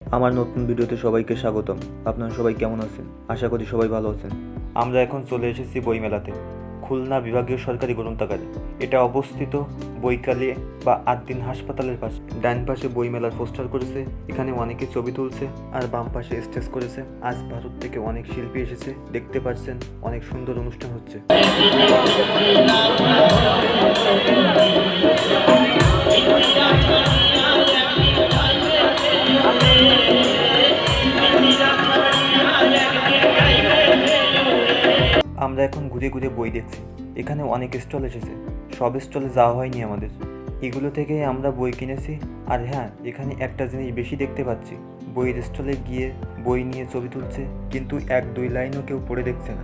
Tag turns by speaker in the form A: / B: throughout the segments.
A: আমার নতুন ভিডিওতে সবাইকে স্বাগতম। আপনারা সবাই কেমন আছেন? আশা করি সবাই ভালো আছেন। আমরা এখন চলে এসেছি বইমেলাতে, খুলনা বিভাগীয় সরকারি গ্রন্থাগারে। এটা অবস্থিত বৈকালে বা 8 দিন হাসপাতালের পাশে। ডান পাশে বইমেলার পোস্টার করেছে, এখানে অনেকে ছবি তুলছে, আর বাম পাশে স্টেজ করেছে। আজ ভারত থেকে অনেক শিল্পী এসেছে, দেখতে পাচ্ছেন অনেক সুন্দর অনুষ্ঠান হচ্ছে। আমরা এখন ঘুরে ঘুরে বই দেখছি। এখানে অনেক স্টল এসেছে, সব স্টলে যাওয়া হয়নি আমাদের। এগুলো থেকে আমরা বই কিনেছি। আর হ্যাঁ, এখানে একটা জিনিস বেশি দেখতে পাচ্ছি, বইয়ের স্টলে গিয়ে বই নিয়ে ছবি তুলছে, কিন্তু 1-2 লাইনও কেউ পড়ে দেখছে না।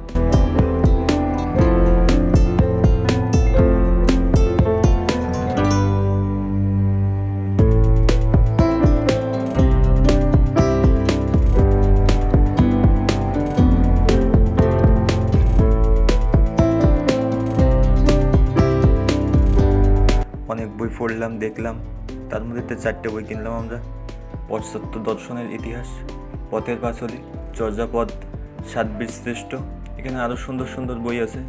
A: অনেক বই পড়লাম, দেখলাম, তার মধ্যে 4টে বই কিনলাম আমরা। পাশ্চাত্য দর্শনের ইতিহাস, পথের পাঁচালী, চর্যাপদ, সাতবীর শ্রেষ্ঠ। এখানে আরও সুন্দর সুন্দর বই আছে।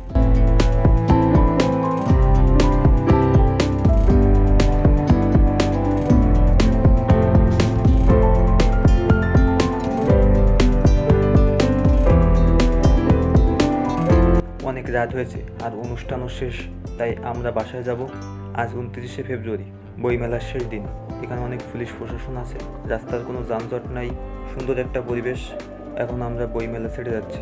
A: অনেক রাত হয়েছে আর অনুষ্ঠানও শেষ, তাই আমরা বাসায় যাব। আজ 29শে ফেব্রুয়ারি, বইমেলার শেষ দিন। এখানে অনেক পুলিশ প্রশাসন আছে, রাস্তার কোনো যানজট নাই, সুন্দর একটা পরিবেশ। এখন আমরা বইমেলা ছেড়ে যাচ্ছি।